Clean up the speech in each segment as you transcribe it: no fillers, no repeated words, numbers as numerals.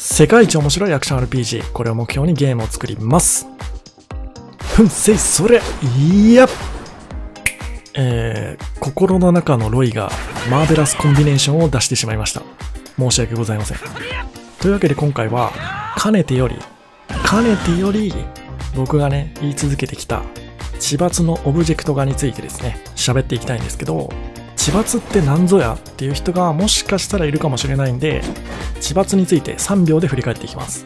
世界一面白いアクション RPG、これを目標にゲームを作ります。それいや心の中のロイがマーベラスコンビネーションを出してしまいました。申し訳ございません。というわけで今回は、かねてより、僕がね、言い続けてきた、千抜のオブジェクト画についてですね、喋っていきたいんですけど、千抜って何ぞやっていう人がもしかしたらいるかもしれないんで、千抜について3秒で振り返っていきます。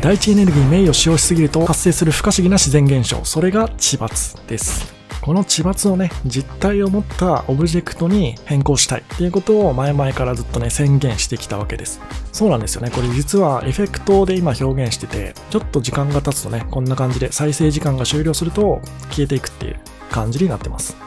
第一エネルギーメイを使用しすぎると発生する不可思議な自然現象、それが千抜です。この千抜をね、実体を持ったオブジェクトに変更したいっていうことを前々からずっとね、宣言してきたわけです。そうなんですよね。これ実はエフェクトで今表現してて、ちょっと時間が経つとね、こんな感じで再生時間が終了すると消えていくっていう感じになってます。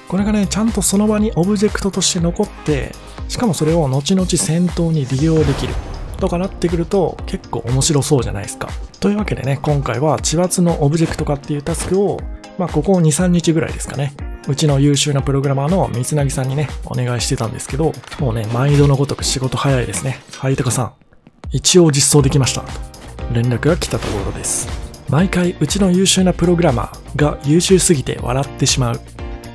これがね、ちゃんとその場にオブジェクトとして残って、しかもそれを後々戦闘に利用できるとかなってくると結構面白そうじゃないですか。というわけでね、今回は千抜のオブジェクト化っていうタスクをここ2、3日ぐらいですかね。うちの優秀なプログラマーの三凪さんにね、お願いしてたんですけど、もうね、毎度のごとく仕事早いですね。はいたかさん、一応実装できました。と連絡が来たところです。毎回、うちの優秀なプログラマーが優秀すぎて笑ってしまう。っ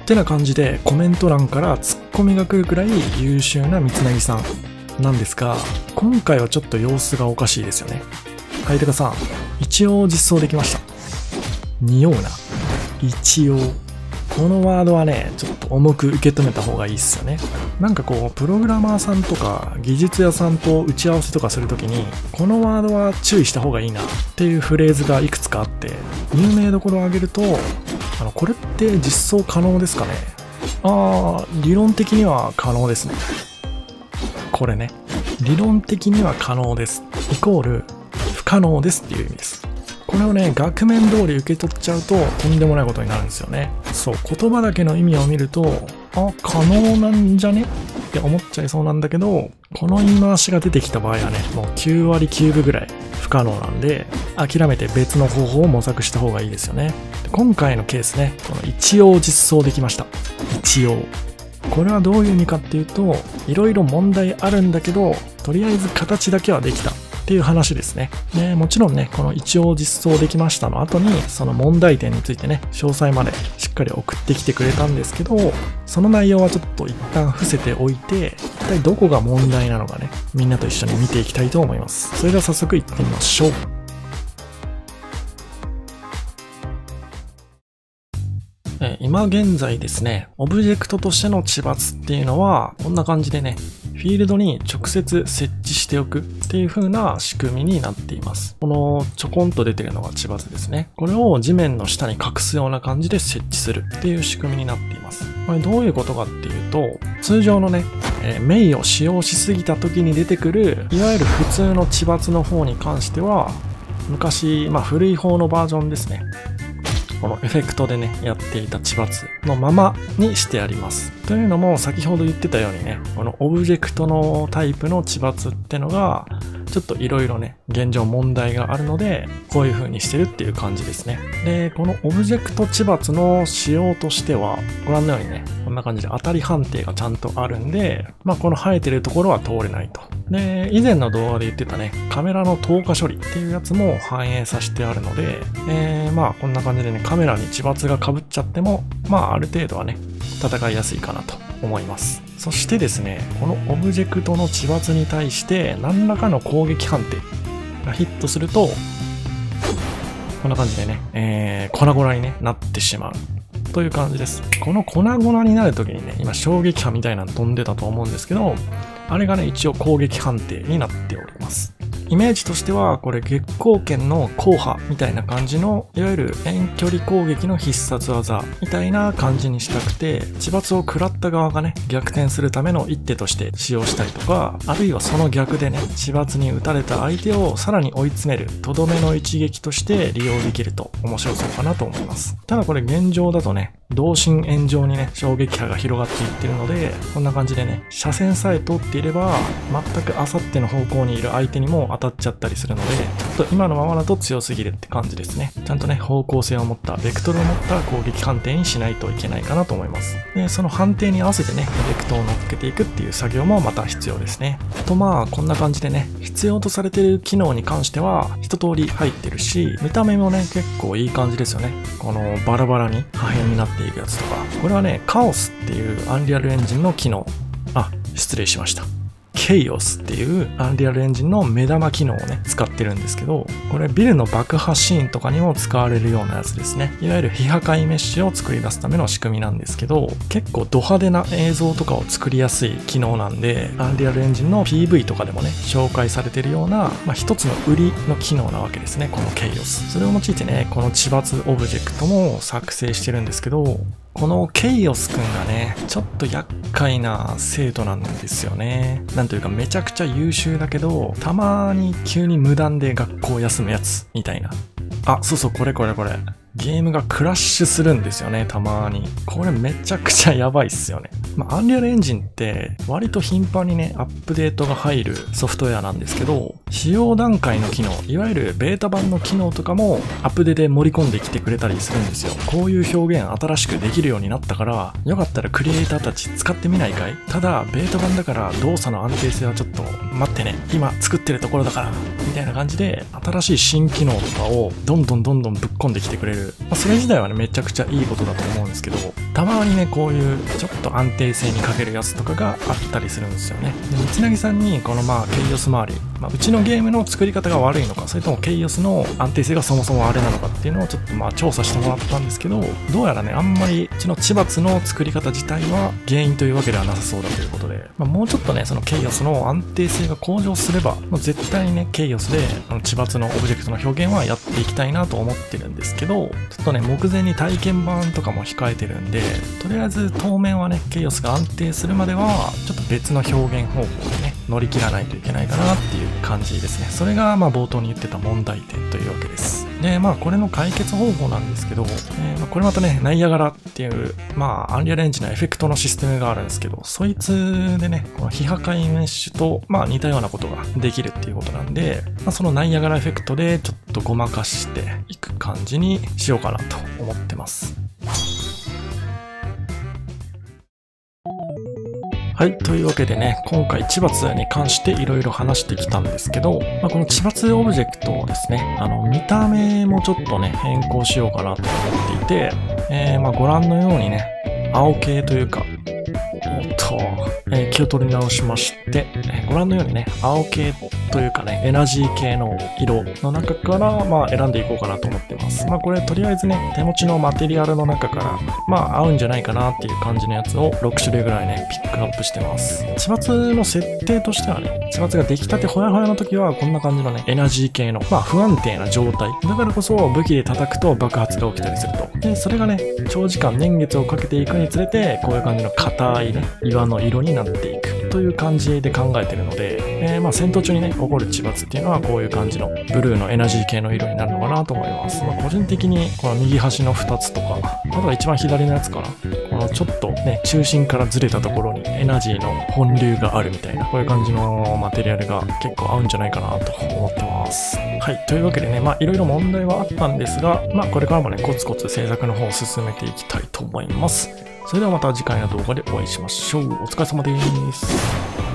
てな感じでコメント欄からツッコミが来るくらい優秀な三凪さんなんですが、今回はちょっと様子がおかしいですよね。はいたかさん、一応実装できました。匂うな。一応。このワードはね、ちょっと重く受け止めた方がいいっすよね。なんかこう、プログラマーさんとか技術屋さんと打ち合わせとかするときに、このワードは注意した方がいいなっていうフレーズがいくつかあって、有名どころを挙げると、これって実装可能ですかね？理論的には可能ですね。これね。理論的には可能です。イコール、不可能ですっていう意味です。これをね、額面通り受け取っちゃうと、とんでもないことになるんですよね。そう、言葉だけの意味を見ると、可能なんじゃねって思っちゃいそうなんだけど、この言い回しが出てきた場合はね、もう9割9分ぐらい不可能なんで、諦めて別の方法を模索した方がいいですよね。今回のケースね、この一応実装できました。一応。これはどういう意味かっていうと、いろいろ問題あるんだけど、とりあえず形だけはできたっていう話ですね。で、もちろんね、この一応実装できましたの後に、その問題点についてね、詳細までしっかり送ってきてくれたんですけど、その内容はちょっと一旦伏せておいて、一体どこが問題なのかね、みんなと一緒に見ていきたいと思います。それでは早速行ってみましょう。今現在ですね、オブジェクトとしての千抜っていうのは、こんな感じでね、フィールドに直接設置しておくっていう風な仕組みになっています。このちょこんと出てるのが千抜ですね。これを地面の下に隠すような感じで設置するっていう仕組みになっています。これどういうことかっていうと、通常のね、メイを使用しすぎた時に出てくる、いわゆる普通の千抜の方に関しては、昔、古い方のバージョンですね。このエフェクトでね、やっていた千抜のままにしてあります。というのも、先ほど言ってたようにね、このオブジェクトのタイプの千抜ってのが、ちょっといろいろね、現状問題があるので、こういう風にしてるっていう感じですね。で、このオブジェクト千抜の仕様としては、ご覧のようにね、こんな感じで当たり判定がちゃんとあるんで、この生えてるところは通れないと。で、以前の動画で言ってたね、カメラの透過処理っていうやつも反映させてあるので、こんな感じでね、カメラに千抜が被っちゃっても、ある程度はね、戦いやすいかなと思います。そしてですね、このオブジェクトの千抜に対して何らかの攻撃判定がヒットすると、こんな感じでね、粉々に、ね、なってしまう。という感じです。この粉々になるときにね、今衝撃波みたいなの飛んでたと思うんですけど、あれがね、一応攻撃判定になっております。イメージとしては、これ月光剣の硬波みたいな感じの、いわゆる遠距離攻撃の必殺技みたいな感じにしたくて、千抜を食らった側がね、逆転するための一手として使用したりとか、あるいはその逆でね、千抜に打たれた相手をさらに追い詰める、とどめの一撃として利用できると面白そうかなと思います。ただこれ現状だとね、同心円状にね、衝撃波が広がっていってるので、こんな感じでね、車線さえ通っていれば、全くあさっての方向にいる相手にも当たっちゃったりするので、ちょっと今のままだと強すぎるって感じですね。ちゃんとね、方向性を持った、ベクトルを持った攻撃判定にしないといけないかなと思います。で、その判定に合わせてね、エフェクトを乗っけていくっていう作業もまた必要ですね。とまあ、こんな感じでね、必要とされている機能に関しては、一通り入ってるし、見た目もね、結構いい感じですよね。このバラバラに破片になっていくやつとか。これはね、カオスっていうアンリアルエンジンの機能。失礼しました。ケイオスっていうアンリアルエンジンの目玉機能をね、使ってるんですけど、これビルの爆破シーンとかにも使われるようなやつですね。いわゆる非破壊メッシュを作り出すための仕組みなんですけど、結構ド派手な映像とかを作りやすい機能なんで、アンリアルエンジンの PV とかでもね、紹介されてるような、一つの売りの機能なわけですね、このケイオス。それを用いてね、この千抜オブジェクトも作成してるんですけど、このケイオスくんがね、ちょっと厄介な生徒なんですよね。なんというかめちゃくちゃ優秀だけど、たまに急に無断で学校を休むやつ、みたいな。そうそう、これ。ゲームがクラッシュするんですよね、たまに。これめちゃくちゃやばいっすよね。アンリアルエンジンって割と頻繁にね、アップデートが入るソフトウェアなんですけど、使用段階の機能、いわゆるベータ版の機能とかもアップデで盛り込んできてくれたりするんですよ。こういう表現新しくできるようになったから、よかったらクリエイターたち使ってみないかい？ただ、ベータ版だから動作の安定性はちょっと待ってね、今作ってるところだから、みたいな感じで、新しい新機能とかをどんどんぶっ込んできてくれる。それ自体はね、めちゃくちゃいいことだと思うんですけど、たまにね、こういうちょっと安定性に欠けるやつとかがあったりするんですよね。で、三つなぎさんに、このケイオス周り、うちのゲームの作り方が悪いのか、それともケイオスの安定性がそもそもあれなのかっていうのをちょっと調査してもらったんですけど、どうやらね、あんまりうちの千抜の作り方自体は原因というわけではなさそうだということで、もうちょっとね、そのケイオスの安定性が向上すれば、絶対にね、ケイオスで千抜のオブジェクトの表現はやっていきたいなと思ってるんですけど、ちょっとね、目前に体験版とかも控えてるんで、とりあえず当面はね、ケイオスが安定するまでは、ちょっと別の表現方法でね、乗り切らないといけないかなっていう感じですね。それが冒頭に言ってた問題点というわけです。で、これの解決方法なんですけど、これまたね、ナイアガラっていう、アンリアルエンジンのエフェクトのシステムがあるんですけど、そいつでね、この非破壊メッシュと、似たようなことができるっていうことなんで、そのナイアガラエフェクトでちょっとごまかしていく感じにしようかなと思ってます。はい。というわけでね、今回、千抜に関していろいろ話してきたんですけど、この千抜オブジェクトをですね、見た目もちょっとね、変更しようかなと思っていて、ご覧のようにね、青系というか、気を取り直しまして、ご覧のようにね、青系というかね、エナジー系の色の中から選んでいこうかなと思ってます。これとりあえずね、手持ちのマテリアルの中から合うんじゃないかなっていう感じのやつを6種類ぐらいね、ピックアップしてます。千抜の設定としてはね、千抜が出来たてほやほやの時はこんな感じのね、エナジー系の不安定な状態。だからこそ武器で叩くと爆発が起きたりすると。で、それがね、長時間年月をかけていくにつれて、こういう感じの硬いね、岩の色になっていくという感じで考えてるので、戦闘中にね、起こる千抜っていうのはこういう感じのブルーのエナジー系の色になるのかなと思います。個人的にこの右端の2つとか、あとは一番左のやつかな。このちょっとね、中心からずれたところにエナジーの本流があるみたいな、こういう感じのマテリアルが結構合うんじゃないかなと思ってます。はい。というわけでね、いろいろ問題はあったんですが、これからもね、コツコツ制作の方を進めていきたいと思います。それではまた次回の動画でお会いしましょう。お疲れ様です。